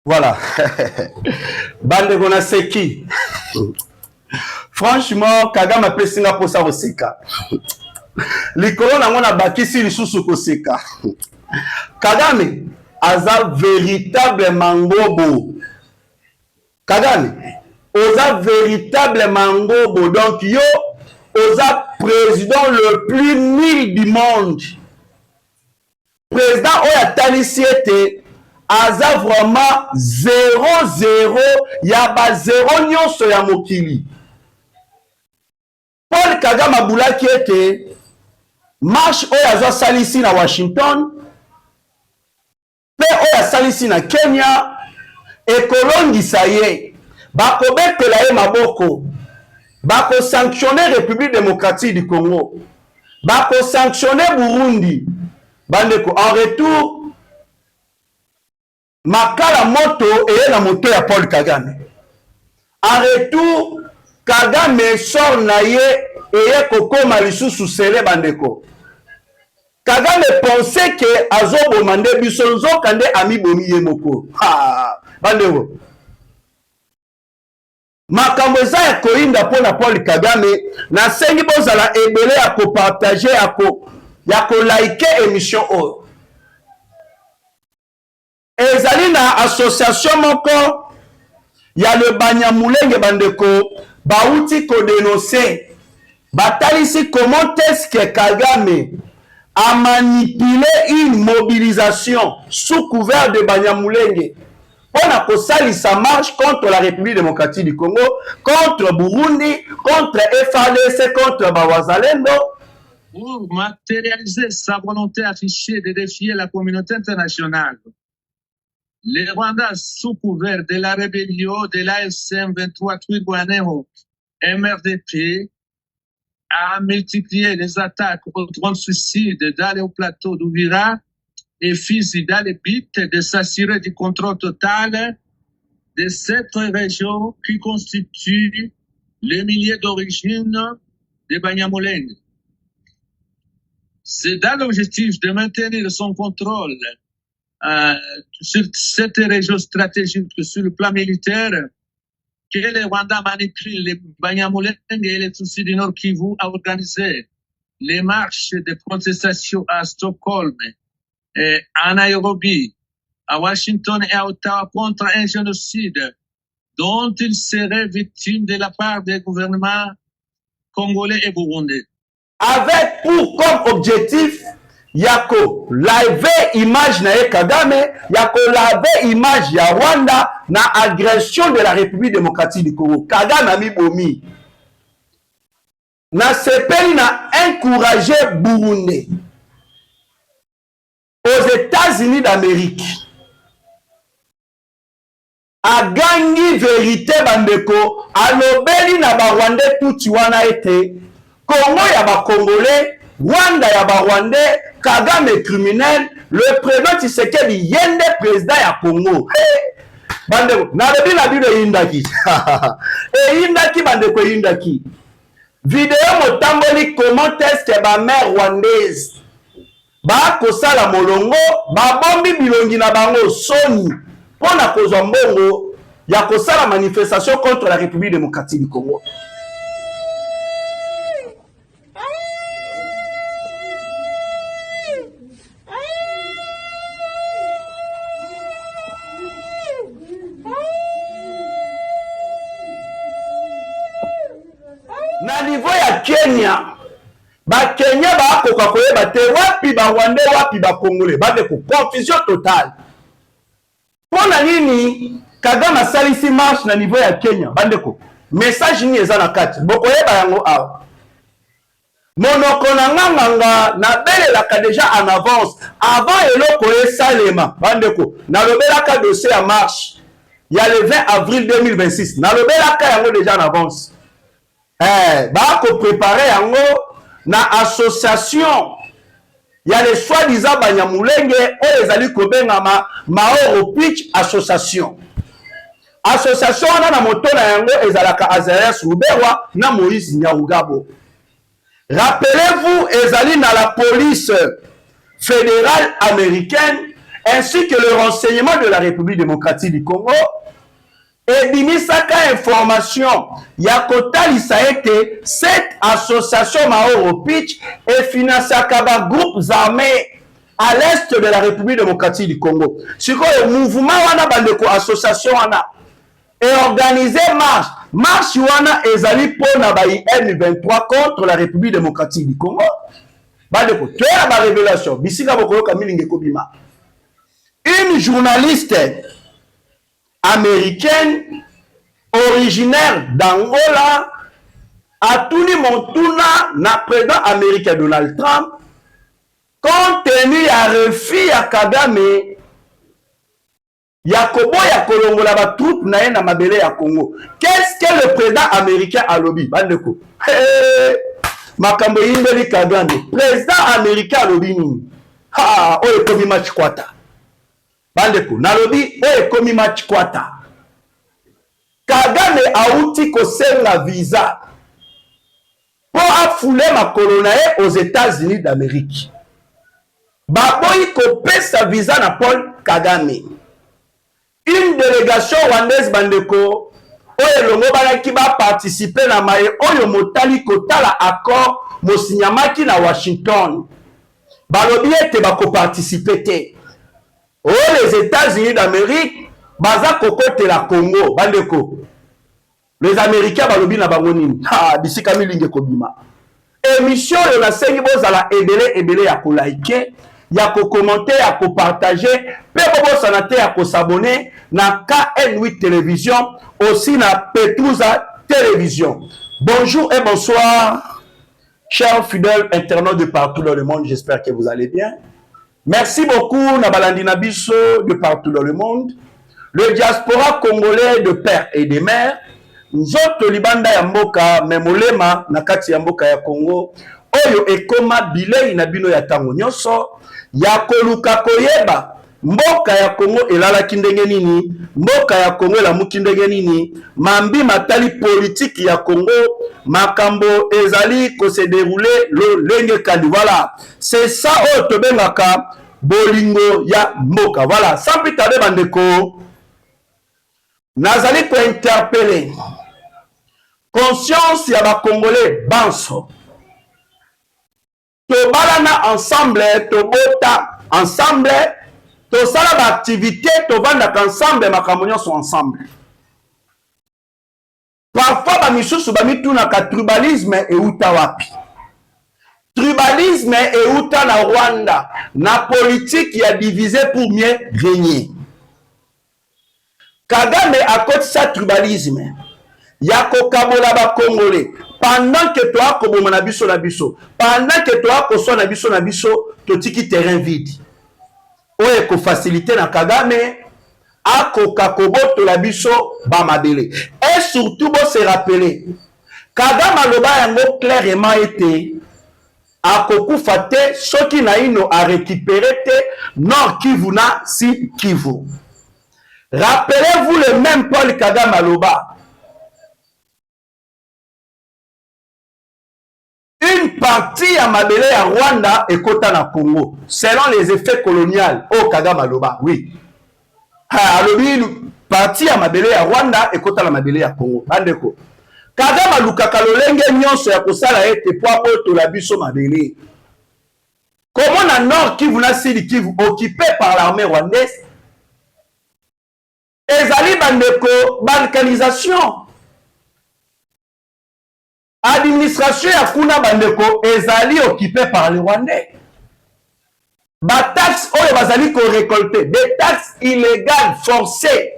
Voilà. Bande Gonaseki. Franchement, Kagame a pesé pour ça aussi. Les colons a bakisi les sous koseka. Kagame aza véritable mangobo. Kagame oza véritable mangobo. Donc yo oza président le plus nul du monde. Président oya talisiete aza vraiment 0-0 yaba 0 nyonso ya mokili. Paul Kagame abulaki ete marche oyo azwa salisi na Washington pe oyo asalisi na Kenya ekolongisa ye bakobetela ye maboko bakosanctionne République démocratique du Congo bakosanctionne Burundi bandeko en retour makala moto eye na moto ya Paul Kagame en retour Kagame sort na ye eye kokoma lisusu sele bandeko. Kagame pensait que azoboma nde biso nzoka nde amibomi ye moko. Bandeko. Makambo eza ya koyinda mpona Paul Kagame nasengi bozala ebele ya kopartage ya kolike émission oyo. Ezali na association moko ya le Banyamulenge bandeko bauti kodénoncer batalisi comment est-ce que Kagame a manipulé une mobilisation sous couvert de Banyamulenge pour la kosalisa marche contre la République démocratique du Congo, contre Burundi, contre FARDC, contre Bawazalendo. Pour matérialiser sa volonté affichée de défier la communauté internationale, le Rwanda, sous couvert de la rébellion de l'AFCM 23 Twirwaneho, MRDP, a multiplié les attaques aux drones suicides dans le plateau d'Uvira et Fizi dans le but de s'assurer du contrôle total de cette région qui constitue le milieu d'origine de Banyamulenge. C'est dans l'objectif de maintenir son contrôle sur cette région stratégique sur le plan militaire que le Rwanda manipule les Banyamulenge et les Tutsis du Nord Kivu à organiser les marches de protestation à Stockholm, à Nairobi, à Washington et à Ottawa contre un génocide dont ils seraient victimes de la part des gouvernements congolais et burundais. Avec pour comme objectif yako laver image na Kagame, yako laver image ya Rwanda na agression de la République démocratique du Congo. Kagame a mis bomi. Na sepeli na encourager Burundi aux États-Unis d'Amérique. A gangi vérité bandeko, alobeli na ba Rwandais tout wana ete Congo ya ba Congolais, Rwanda ya ba Rwandais, Kagame criminel, le président Tshisekedi yende président ya Congo. Bandeko, na lebi na bino yindaki. Yindaki bandeko yindaki. Vidéo motamboli comment est-ce que ba mère rwandaise ba kosala molongo, ba bombi bilongi na bango soni pona kozwa mbongo ya kosala manifestation contre la République démocratique du Congo. Na niveau ya Kenya, ba Kenya ba akoka koyeba te wapi ba Rwandais wapi ba Congolais, ba de confusion totale. Pona nini Kagame asalisi marche na niveau ya Kenya, bandeko message ni eza na kati bokoyeba yango awa. Monoko na nganga na belelaka déjà en avance avant eloko esalema bandeko na lobelaka dossier ya marche ya le 20 avril 2026 na lobelaka yango déjà en avance. Ba ko préparer yango na association ya les soi-disant Banyamulenge oyo ezali kobenga Maoro Pitch association. Association wana na moto na yango ezalaka Azarias Ruberwa na Moïse Nyarugabo. Rappelez-vous ezali na la police fédérale américaine ainsi que le renseignement de la République démocratique du Congo, et bimisaka information ya kotalisa ete cette association Mahoro Pitch et financaka ba groupes armés à l'est de la République démocratique du Congo. Sikoyo mouvement wana bandeko association wana et organiser marche wana ezali pona ba M23 contre la République démocratique du Congo. Bandeko tu as la révélation bisika bokoyoka milinge kobima. Une journaliste américaine originaire d'Angola a tuni montuna na président américain Donald Trump compte tenu ya refus ya Kagame ya koboya kolongola ba troupe na ye na mabele ya Congo. Qu'est-ce que le président américain a lobby bandeko? Makambo yimbeli Kagame président américain a lobby nini? Ha oyo komi match kwata bandeko na lobby oyo komi match kwata. Kagame auti kosenga visa pour afouler ma colonae aux États-Unis d'Amérique. Baboyi kopesa visa na Paul Kagame. Une délégation rwandaise bandeko oyo longo balaki ba participer na maye oyo motali kotala accord mosinyamaki na Washington. Balobi ete bako participer te. Oh les États-Unis d'Amérique baza kokote la Congo bandeko. Les Américains balobi na bango nini? Ha bisika milinge kobima. Émission yo na sengi bozala ebele ya ko liker, ya ko commenter, ya ko partager, pe bobo sanate ya ko s'abonner na KN8 télévision, aussi na Petrouza télévision. Bonjour et bonsoir chers fidèles internautes de partout dans le monde, j'espère que vous allez bien. Merci beaucoup na balandi na biso de partout dans le monde. Le diaspora congolais de père et de mère, nzoto libanda ya mboka memolema na kati ya mboka ya Congo, oyo ekoma bilei na bino ya tango nyonso, ya koluka koyeba mboka ya Congo elalaki ndenge nini, mboka ya Congo elamuki ndenge nini, mambi matali politique ya Congo, makambo ezali ko se dérouler lolenge kali. Voilà, c'est ça oyo tobengaka bolingo ya mboka. Voilà, sans plus tarder bandeko, nazali ko interpeller conscience ya ba Congolais banso. Tobalana ensemble, tobota ensemble, tosala ba activité, tovandaka ensemble, makambo nyonso ensemble. Parfois ba misusu ba mituna ka tribalisme e uta wapi. Tribalisme e uta na Rwanda, na politique ya diviser pour mieux régner. Kagame akotisa tribalisme ya kokabola ba Congolais pendant que toi koboma na biso pendant que toi koso na biso totiki terrain vide oye ko faciliter na Kagame akoka koboto la biso ba mabele. Et surtout bo se rappeler Kagame aloba yango clairement été akokufa te soki na ino a récupérer te Nord Kivu na Sud Kivu. Rappelez-vous le même Paul Kagame aloba une partie à mabele à Rwanda et kota na Congo selon les effets coloniaux au Kagame aloba. Oui, alobi partie à mabele à Rwanda et kota na mabele à Congo bandeko. Kagame alukaka lolenge nyonso ya kosala ete po apoto la biso mabele. Comment na Nord Kivu na Sud Kivu occupé par l'armée rwandaise, ezali bandeko balkanisation. Administration ya kuna bandeko ezali occupé par les Rwandais. Ba taxes oyo bazali ko récolter, des taxes illégales forcées.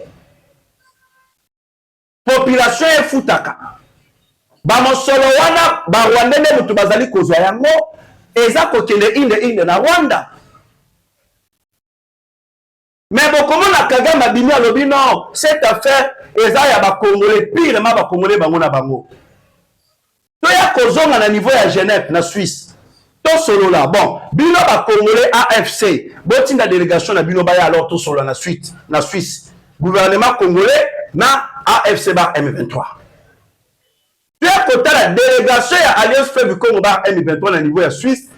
Population efutaka. Ba mosolo wana ba Rwandais nde mutu bazali kozwa yango eza kokende inde na Rwanda. Mais bokomo na Kagame abimi alobi non, cette affaire eza ya ba Congolais, pire ma ba Congolais bango na bango. Toya kozonga na niveau ya Genève na Suisse. To solo là bon, bino ba Congolais AFC, botinda délégation na bino baya alors to solo na Suisse. Gouvernement congolais na AFC ba M23. Toya kota la délégation ya Alliance Fleuve du Congo ba M23 na niveau ya Suisse.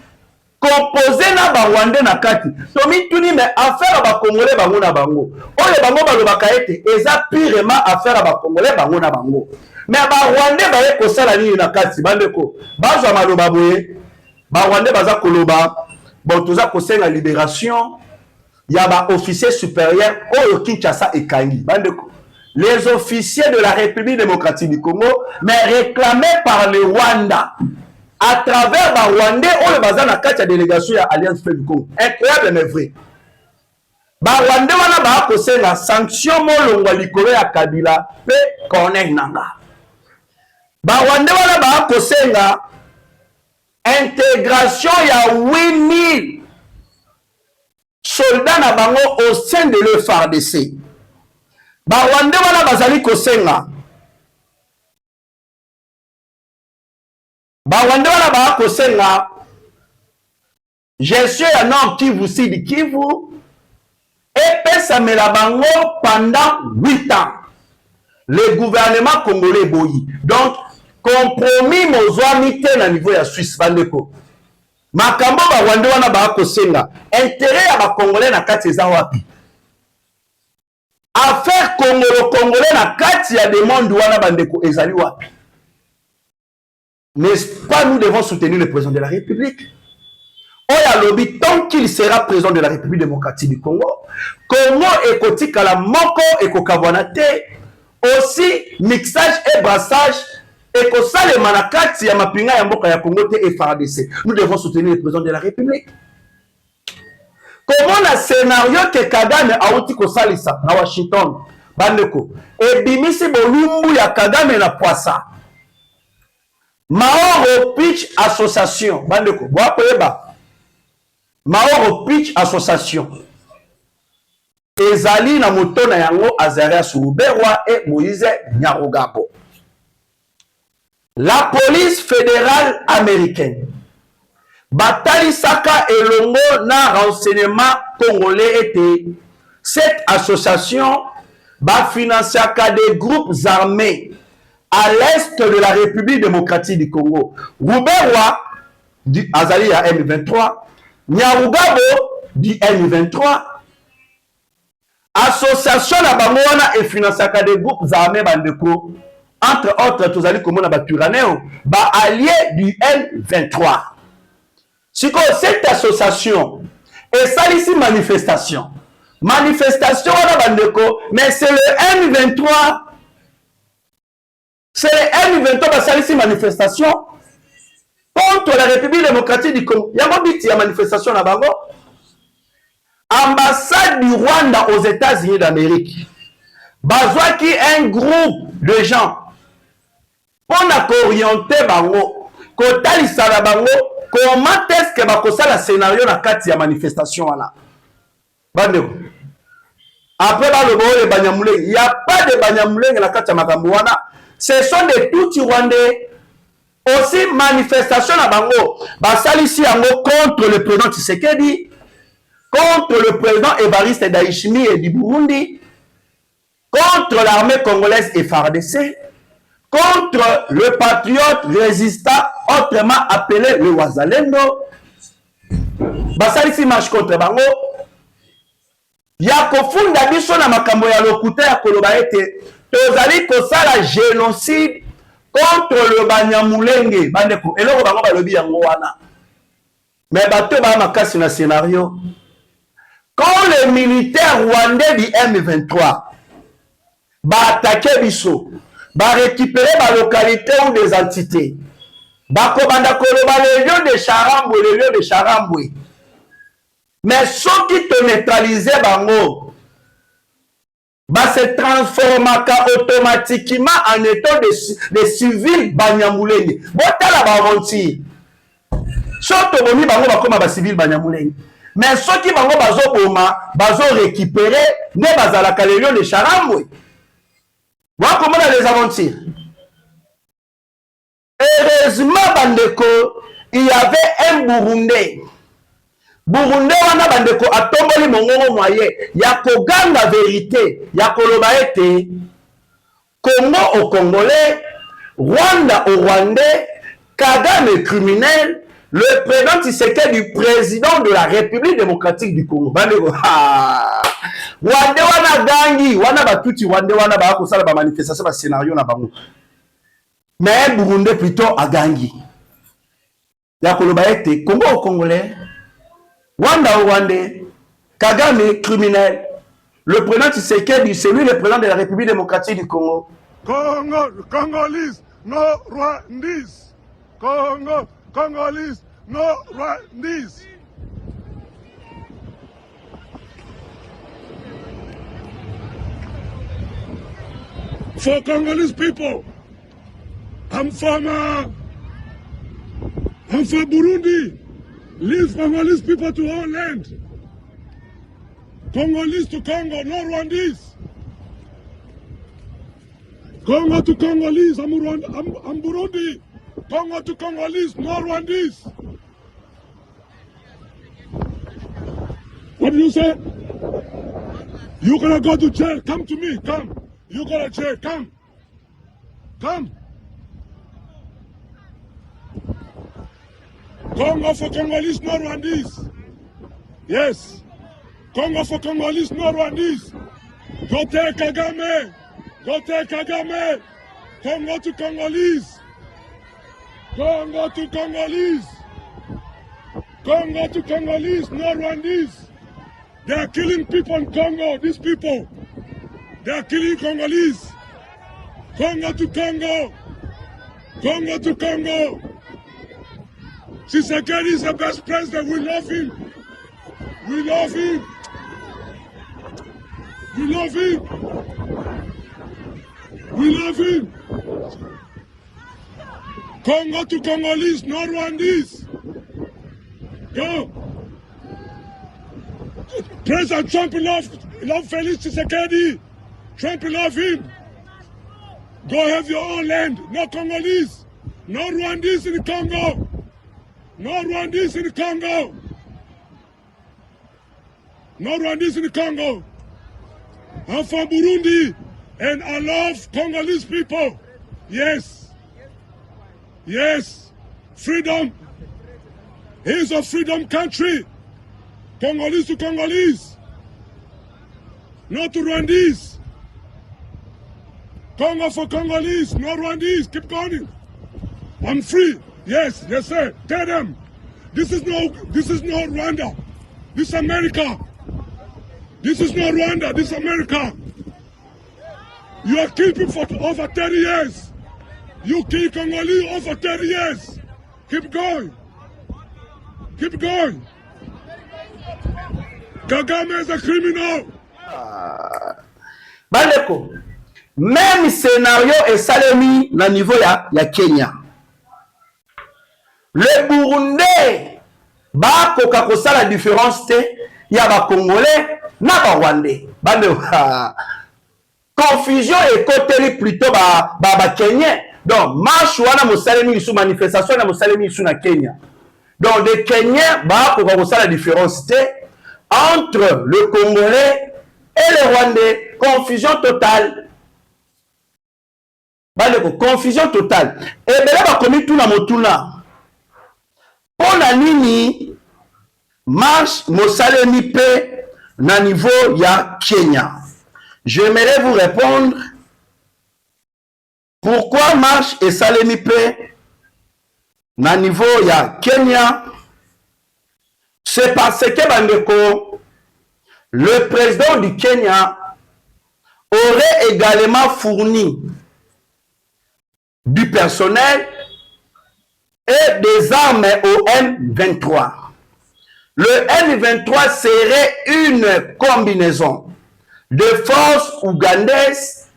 composé na ba Rwandais na kati tomi tuni mais affaire ba Congolais bango na bango oyo bango balobaka ete eza purement affaire ba Congolais bango na bango mais ba Rwandais baye kosala nini na kati bandeko bazwa maloba boye ba Rwandais baza koloba bon toza kosenga libération ya ba officier supérieur oyo Kinshasa ekangi bandeko les officiers de la République démocratique du Congo mais réclamés par le Rwanda à travers ba Rwandais oyo baza na kati ya délégation ya Alliance Fleuve du Congo. Incroyable mais vrai. Ba Rwandais wana ba kosenga sanction molongwa likolo ya Kabila pe Corneille Nangaa. Ba Rwandais wana ba kosenga intégration ya 8000 soldats na bango au sein de l'FARDC. Ba Rwandais wana bazali kosenga Rwanda wana ba kosenga gestion ya Nord Kivu Sud Kivu epesamela bango pendant 8 ans. Le gouvernement congolais boyi. Donc compromis mozwami te na niveau ya Suisse bandeko. Makambo ba Rwanda wana ba kosenga intérêt ya ba Congolais na kati eza wapi? Affaire Congolais na kati ya demande wana bandeko ezali wapi? N'est-ce pas nous devons soutenir le président de la République? Oya lobby, tant qu'il sera président de la République démocratique du Congo, Congo ekotika la moko ekokabwanate, aussi mixage et brassage ekosale manakati ya mapinga ya mboka ya Congo te FARDC. Nous devons soutenir le président de la République. Comment le scénario que Kagame a outi kosalisa na Washington, bandeko, et bimisi bolumbu ya Kagame na poisa. Maoro Pitch Association, bandeko, boapeba. Maoro Pitch Association. Ezali na motona yango Azarias Ruberwa et Moïse Nyarugabo. La police fédérale américaine. Batali Saka elongo na renseignement congolais était. Cette association va financer des groupes armés à l'est de la République démocratique du Congo. Ruberwa du Azali à M23, Nyarugabo du M23. Association la Bangwana et financaka des groupes armés bandeko. Entre autres, tous allez comme on a Baturaneo, ba allié du M23. Si cette association et ça ici manifestation. Manifestation on a bandeko, mais c'est le M23. C'est le M23 qui a ici manifestation contre la République démocratique du Congo. Il y a une manifestation à Bango. Ambassade du Rwanda aux États-Unis d'Amérique. Bazwa qui est un groupe de gens. Pour orienter Bango. Kotali sala Bango. Comment est-ce que Bakosa la scénario na kati ya manifestation là? Bandeko. Après le Banyamuleng, il n'y a pas de Banyamuleng na kati ya makambo wana. Ce sont des tout Rwandais. Aussi manifestation à Bango. Basalisi yango contre le président Tshisekedi, contre le président Évariste Ndayishimiye et du Burundi, contre l'armée congolaise et FARDC, contre le patriote résistant autrement appelé le Wazalendo. Basalisi marche contre Bango. Ya kofunda biso na makambo ya lokuta ya koloba ete tozali kosala génocide contre le Banyamulenge bandeko eloko bango balobi yango wana mais bato ba makasi na scénario quand les militaires rwandais du M23 ba attaquer biso ba récupérer ba localité ou des entités ba komanda koloba le lieu de Charambwe mais ceux qui te neutraliser bango va se transformer automatiquement en état de civil Banyamulenge. Botala ba aventure. Soto bomi bango bakoma ba civil Banyamulenge. Mais ceux qui bango bazo boma, bazo récupérer ne bazala kalelio de Charambwe. Voilà comment les aventures. Heureusement bandeko, il y avait un Burundais. Burundais wana bandeko atomboli mongongo moyen ya koganga vérité ya koloba ete Congo au Congolais, Rwanda au Rwandais, Kagame criminel, Le président Tshisekedi du président de la République démocratique du Congo. Wande wana gangi, wana batuti wande wana ba ko sala ba manifestation ba scénario na bango. Mais Burundi plutôt à gangi. Ya koloba ete Congo au Congolais. Wanda au Rwandais. Kagame criminel. Le président Tshisekedi, c'est lui le président de la République démocratique du Congo. Congo, Congolese, no Rwandese. Congo, Congolese, no Rwandese. For Congolese people, I'm from Burundi. Leave Congolese people to our land. Congolese to Congo, no Rwandese. Congo to Congolese, I'm Burundi. Congo to Congolese, no Rwandese. What do you say? You're gonna go to jail. Come to me. Come. You go to jail. Come. Come. Congo for Congolese, no Rwandese. Yes. Congo for Congolese, no Rwandese. Go take Kagame. Go take Kagame. Congo to Congolese. Congo to Congolese. Congo to Congolese, no Rwandese. They are killing people in Congo, these people. They are killing Congolese. Congo to Congo. Congo to Congo. Tshisekedi is the best president. We love him. We love him. We love him. We love him. Congo to Congolese, no Rwandese. Go. President Trump love Felix Tshisekedi. Trump love him. Go have your own land. No Congolese. No Rwandese in the Congo. No Rwandese in the Congo. No Rwandese in the Congo. I'm from Burundi and I love Congolese people. Yes. Yes. Freedom. Here's a freedom country. Congolese to Congolese. Not to Rwandese. Congo for Congolese, no Rwandese. Keep going. I'm free. Yes, yes, sir. Tell them. This is no Rwanda. This is America. This is not Rwanda. This is America. You are keeping for over 30 years. You keep Congolese over 30 years. Keep going. Keep going. Kagame is a criminal. Baleko. Même scénario est salemi na niveau ya Kenya. Le Burundais ba koka kosala différence te ya ba Congolais na ba Rwandais. Bande confusion et côté plutôt ba Kenyans. Donc marche wana mosalemi isu manifestation na mosalemi isu na Kenya. Donc les Kenyans ba koka kosala différence te entre le Congolais et le Rwandais. Confusion totale. Confusion totale. Et bien là, commis tout na motuna. Pour la nini, marche mosalemi pe na niveau ya Kenya. J'aimerais vous répondre pourquoi marche et salemi pe na niveau ya Kenya. C'est parce que bandeko, le président du Kenya aurait également fourni du personnel et des armes au M23. Le M23 serait une combinaison de forces ougandaises,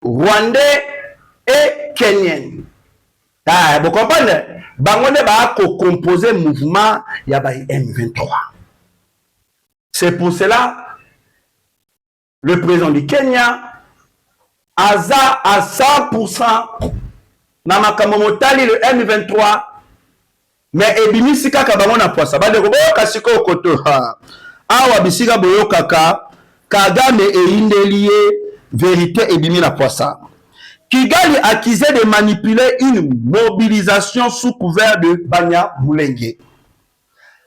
rwandais et kenyennes. Ah, vous comprenez? Bangone ba ko composer mouvement ya ba M23. C'est pour cela le président du Kenya Aza à 100% na makamomotali le M23 mais ebimisi kaka bango na poisa bade ko boka siko koto awa bisika boyo kaka Kagame e indelié vérité ebimi na poisa Kigali accusé de manipuler une mobilisation sous couvert de Banyamulenge.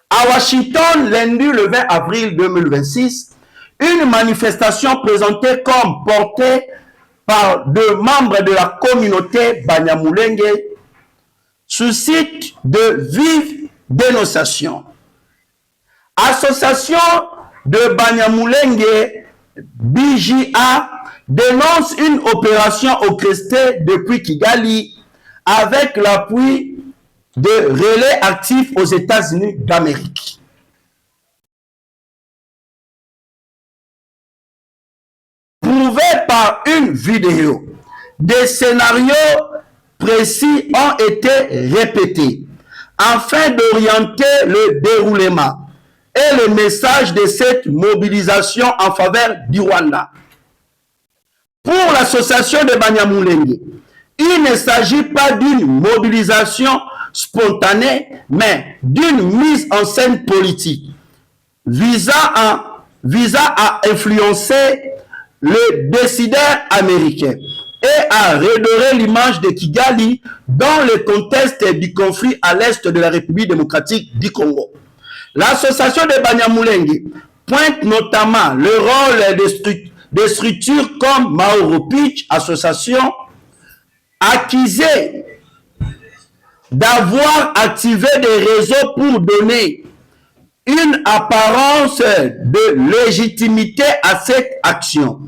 À Washington, lundi le 20 avril 2026, une manifestation présentée comme portée par deux membres de la communauté Banyamulenge suscite de vives dénonciations. Association de Banyamulenge, BJA, dénonce une opération orchestrée depuis Kigali avec l'appui de relais actifs aux États-Unis d'Amérique. Prouvé par une vidéo, des scénarios précis ont été répétés afin d'orienter le déroulement et le message de cette mobilisation en faveur du Rwanda. Pour l'association de Banyamulenge, il ne s'agit pas d'une mobilisation spontanée, mais d'une mise en scène politique visant à influencer le décideur américain et à redorer l'image de Kigali dans le contexte du conflit à l'est de la République démocratique du Congo. L'association de Banyamulenge pointe notamment le rôle des structures comme Mauro Pitch, association accusée d'avoir activé des réseaux pour donner une apparence de légitimité à cette action.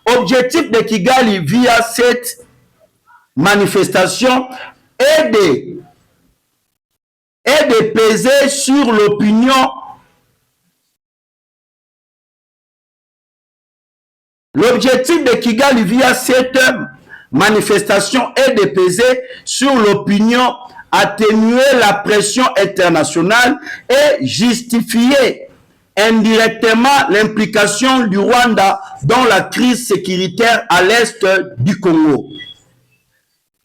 Objectif de Kigali via cette manifestation est de peser sur l'opinion. L'objectif de Kigali via cette manifestation est de peser sur l'opinion, atténuer la pression internationale et justifier indirectement l'implication du Rwanda dans la crise sécuritaire à l'est du Congo.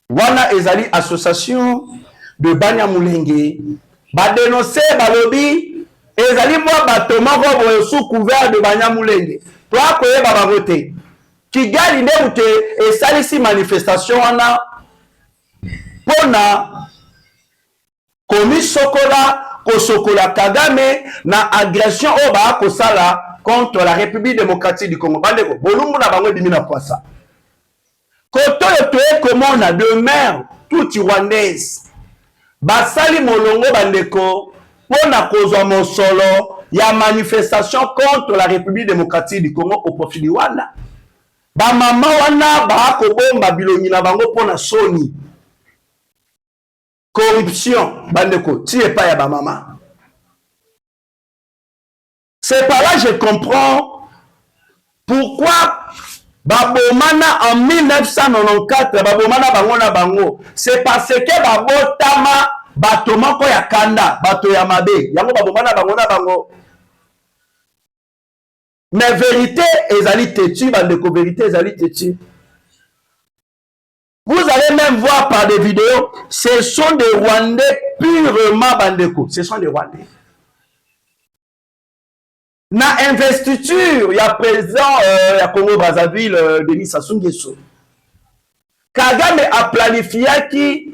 Voilà ezali association de Banyamulenge ba dénoncer balobi ezali moi bato moko sous couvert de Banyamulenge toi koyeba bavote Kigali nde ute esalisi manifestation wana pona komi sokola kosokola Kagame na agression oba kosala contre la République démocratique du Congo. Bandeko bolumbu na bango dimina poisa. Kotoyo toye komona de mer tout rwandaise. Basali molongo bandeko pona kozwa mosolo ya manifestation contre la République démocratique du Congo au profit du Rwanda. Ba mama wana ba kobomba bilongi na bango pona soni. Corruption, bandeko, tu es pas ya ba maman. C'est par là que je comprends pourquoi Babomana en 1994, Babomana bangona bango. C'est parce que Babotama batomako ya kanda, bato ya mabe. Yango Babomana bangona bango. Mais vérité, ezali tetu, bandeko, vérité, ezali tetu. Vous allez même voir par des vidéos, ce sont des Rwandais purement bandeko. Ce sont des Rwandais. Na investiture, il y a président, il y a Congo Brazzaville, Denis Sassou Nguesso. Kagame a planifié qui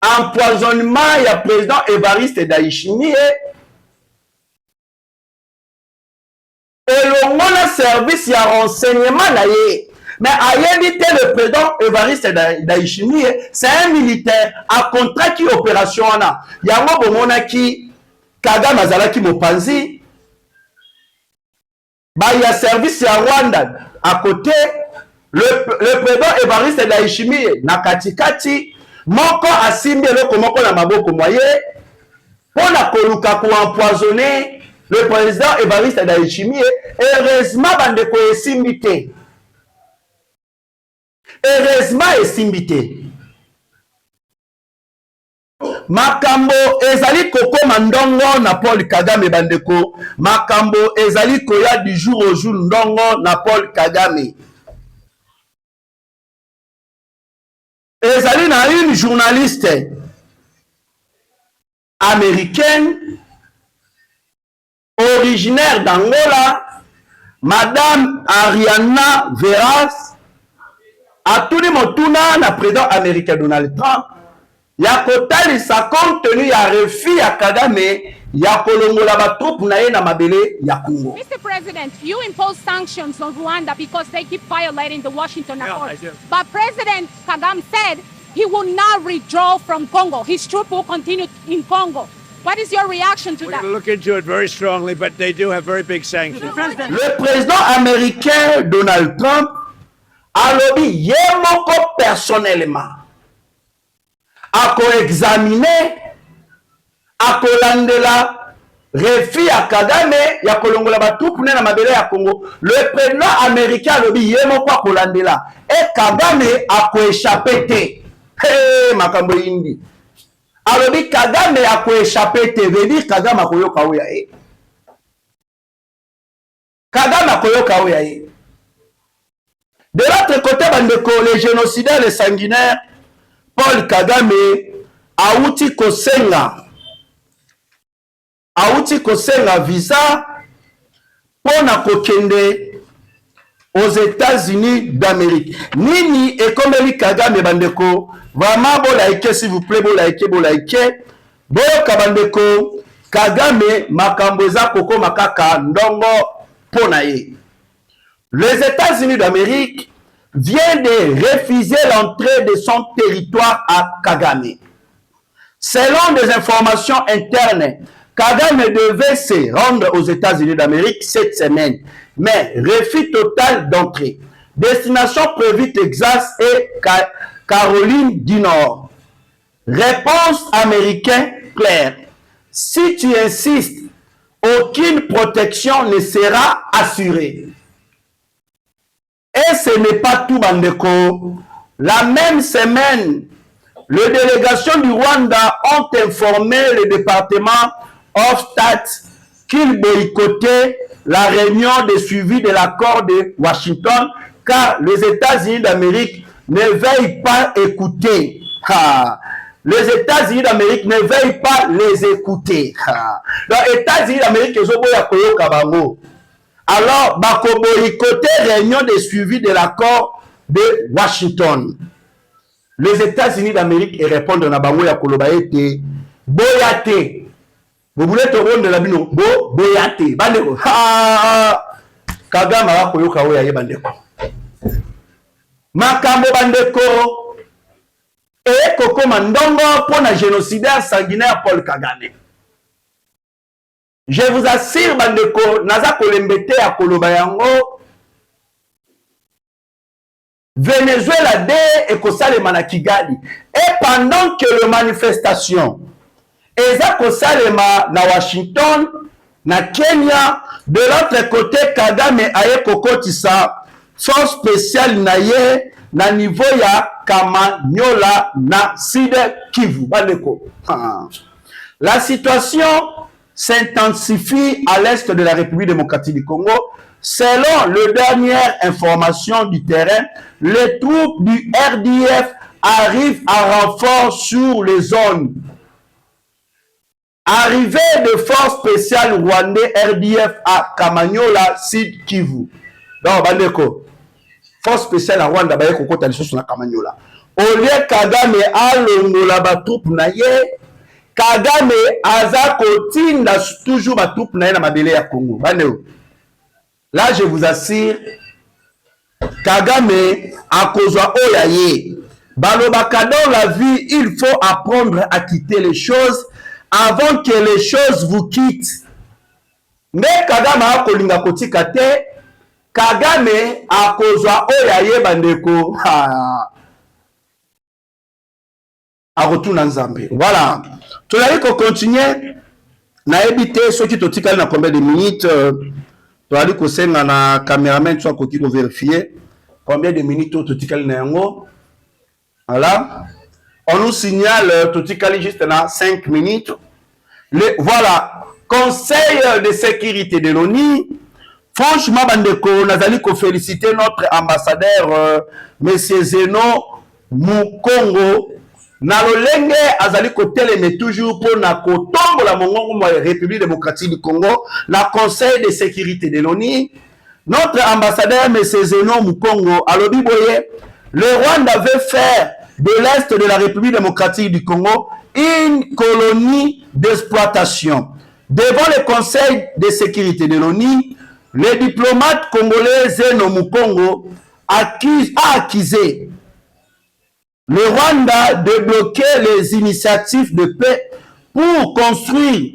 empoisonnement, il y a président Évariste Ndayishimiye. Et le monde service, il y a renseignement d'ailleurs. Mais en réalité, le président Évariste Ndayishimiye, c'est un militaire à contrat qui opération. Il y a un moment qui Kagame Azalaki Mopanzi. Il y a service à Rwanda. À côté, le président Évariste Ndayishimiye, na katikati, moko asimbi eloko moko na maboko moye, pour la koluka pour empoisonner le président Évariste Ndayishimiye. Heureusement, bandeko esimbi te. Heureusement, esimbi te. Makambo ezali kokoma ndongo na Paul Kagame bandeko. Makambo ezali koya du jour au jour ndongo na Paul Kagame. Ezali na une journaliste américaine originaire d'Angola, Madame Ariana Veras, atuni motuna na président américain Donald Trump ya kotalisa compte tenu ya refus ya Kagame ya kolongola batroupe na ye na mabele ya Congo. Mr. President, you impose sanctions on Rwanda because they keep violating the Washington Accord. But President Kagame said he will not withdraw from Congo. His troops will continue in Congo. What is your reaction to that? We're going to look into it very strongly, but they do have very big sanctions. Le président américain Donald Trump a lobby yemoko personnellement a ko-examiner, a ko-landela refus ya Kagame ya kolongola batroupe na mabele ya Congo. Le président américain a lobby yemoko a ko-landela et Kagame a ko-échappé te. Hey, makambo indi. Alobi Kagame a ko-échappé te, veut dire Kagame a koyoka oya e. Kagame a koyoka oya e. De l'autre côté, les génocidaires, les sanguinaires, Paul Kagame auti kosenga visa pour na kokende aux États-Unis d'Amérique. Nini ekomeli Kagame bandeko, vraiment bo like s'il vous plaît, bo like. Bo kabandeko Kagame makambo eza koko makaka ndongo pona ye. Les États-Unis d'Amérique viennent de refuser l'entrée de son territoire à Kagame. Selon des informations internes, Kagame devait se rendre aux États-Unis d'Amérique cette semaine, mais refus total d'entrée. Destination prévue Texas et Caroline du Nord. Réponse américaine claire. Si tu insistes, aucune protection ne sera assurée. Et ce n'est pas tout, bandeko. La même semaine, les délégations du Rwanda ont informé le département of State qu'ils boycottaient la réunion de suivi de l'accord de Washington car les États-Unis d'Amérique ne veillent pas écouter. Les États-Unis d'Amérique ne veillent pas les écouter. Les États-Unis d'Amérique, ils ont boycotté Kabango. Alors, bako boycotté réunion de suivi de l'accord de Washington. Les États-Unis d'Amérique répondent à bango ya koloba ete boyate. Vous voulez te rendre de la bino boyate. Bandeko. Kagame wa koyoka oya ye bandeko. Makambo bandeko e koko mandongo pour na génocidaire sanguinaire Paul Kagame. Je vous assure, bandeko, naza kolembete ya koloba yango. Venezuela de ekosalema na Kigali. Et pendant que le manifestation eza kosalema na Washington, na Kenya, de l'autre côté, Kagame aye kokotisa force spéciale na ye na niveau ya Kamanyola na Sud Kivu. Bandeko. La situation s'intensifie à l'est de la République démocratique du Congo. Selon les dernières informations du terrain, les troupes du RDF arrivent à renfort sur les zones. Arrivée de forces spéciales rwandais RDF à Kamanyola, Sud Kivu. Donc, bandeko, force spéciale à Rwanda, baye kokota lisoso na Kamanyola. Au lieu Kagame alongola ba troupe na ye, Kagame aza kotinda toujours ba troupe na ye na mabele ya Congo. Bandeko. Là, je vous assure, Kagame a kozwa oya ye. Balobaka dans la vie, il faut apprendre à quitter les choses avant que les choses vous quittent. Mais Kagame a kolinga kotika te, Kagame a kozwa oya ye bandeko. A retour na Nzambe. Voilà. Tu l'as dit qu'on continue. Na ebité ceux qui te tika na combien de minutes. Tu as dit que c'est un caméraman qui a vérifié combien de minutes tu tika na yango. Voilà. On nous signale tu tika juste dans 5 minutes. Voilà. Conseil de sécurité de l'ONU. Franchement, bandeko, nazali ko féliciter notre ambassadeur, Monsieur Zeno Mukongo. Na lolenge azali koteleme toujours pour na kotombo la mongongo mo République démocratique du Congo, la Conseil de sécurité de l'ONU. Notre ambassadeur, M. Zeno Mukongo, alobi boye, le Rwanda veut faire de l'Est de la République démocratique du Congo une colonie d'exploitation. Devant le Conseil de sécurité de l'ONU, le diplomate congolais Zeno Mukongo a accusé le Rwanda de bloquer les initiatives de paix pour construire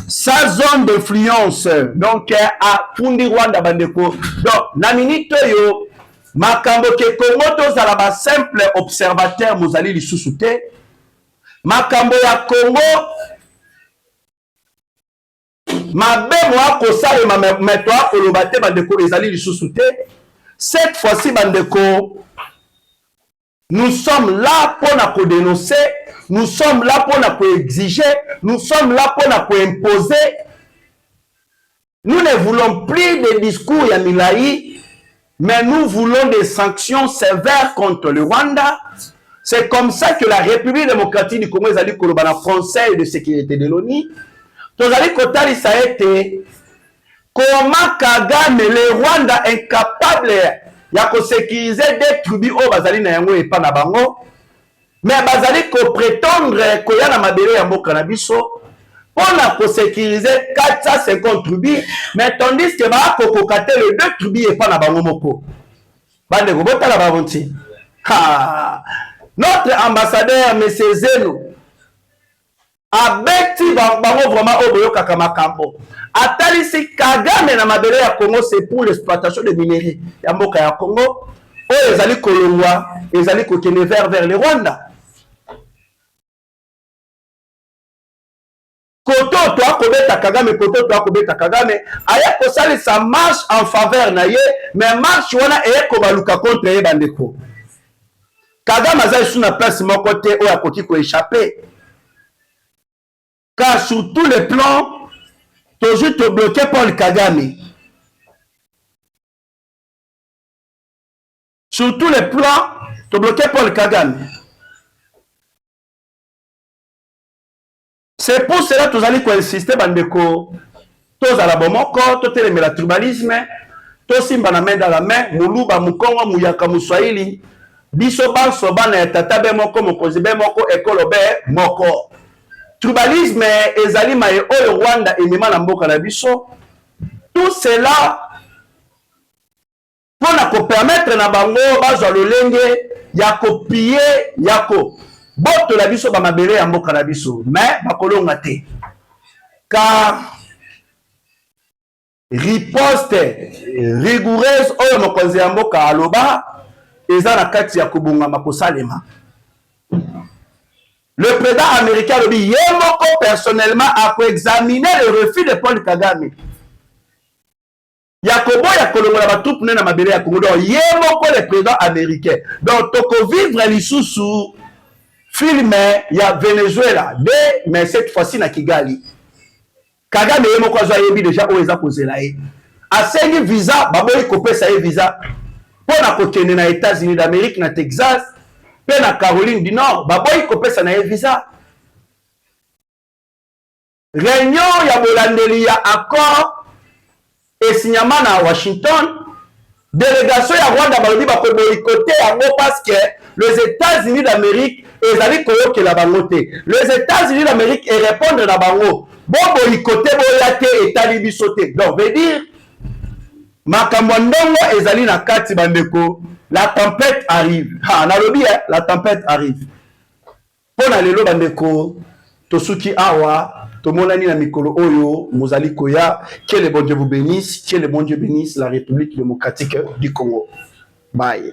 sa zone d'influence. Donc, à Fundi Rwanda Bandeko. Donc, na minute yo, makambo ke Congo tozala ba simple observateur mozali lisusu te. Makambo ya Congo, mabe mwa kosale mameto akoloba te bandeko ezali lisusu te. Cette fois-ci bandeko, nous sommes là pour dénoncer, nous sommes là pour exiger, nous sommes là pour imposer. Nous ne voulons plus de discours Yamilaï, mais nous voulons des sanctions sévères contre le Rwanda. C'est comme ça que la République démocratique du Congo est allée au Conseil de sécurité de l'ONU. Nous allons Kotali ça a été comment Kagame, le Rwanda incapable ya ko sécuriser des tribus au bazali na yango epa na bango, mais bazali ko prétendre ko ya na mabele ya mboka na biso pona ko sécuriser 450 tribus, mais tandis que ba ko kokate le deux tribus epa na bango moko bande ko bota la bavonti. Notre ambassadeur monsieur Zeno abeti bango vraiment oboyo kaka makambo atalisi Kagame na mabele ya Congo c'est pour l'exploitation de minerais ya mboka ya Congo oyo ezali kolongwa ezali kokende vers le Rwanda. Koto to akobeta Kagame, koto to akobeta Kagame aya kosali sa marche en faveur na ye, mais marche wana eye kobaluka contre ye bandeko. Kagame azali sous na place moko te oyo akoki ko échapper. Car sur tous les plans, toujours te bloqué Paul Kagame. Sur tous les plans, te bloqué Paul Kagame. C'est pour cela que nous allons insister, bandeko, tous à la bomoko, tous les tribalisme, tous simba na main dans la main, muluba mukongo muyaka muswahili, biso banso bana tatabe moko mokozibe moko ekolobe moko. Tribalisme ezali maye oyo Rwanda emema na mboka na biso. Tout cela pour permettre na bango bazwa lolenge ya kopie yako boto la biso ba mabele ya mboka na biso, mais bakolonga te. Car riposte rigoureuse oyo mokonzi ya mboka aloba eza na kati ya kobunga makosalema. Le président américain a dit Yemoko personnellement a examiné le refus de Paul Kagame. Yakobo Yakolongo la troupe na mabele ya Congo. Yemoko le président américain. Donc toko vivre lisusu film ya Venezuela de mais cette fois-ci na Kigali. Kagame Yemoko azwa yebi déjà o eza kozela ye. Asengi visa baboyi kopesa ye visa pona kokende na États-Unis d'Amérique na Texas. Na Caroline du Nord, baboyi kopesa na visa. Réunion ya bolandeli ya accord et signement na Washington. Délégation ya Rwanda balobi bako boycotté yango parce que les États-Unis d'Amérique ezali koyoke la bangote. Les États-Unis d'Amérique et répondre na bango. Bon boycotté boyate et talibi sauté. Donc veut dire makambo ndongo ezali na kati bandeko. La tempête arrive. Nalobi, la tempête arrive. Pour aller lo bandeko, tosuki awa, tomonani na mikolo oyo, mozali koya, que le bon Dieu vous bénisse, que le bon Dieu bénisse la République démocratique du Congo. Bye.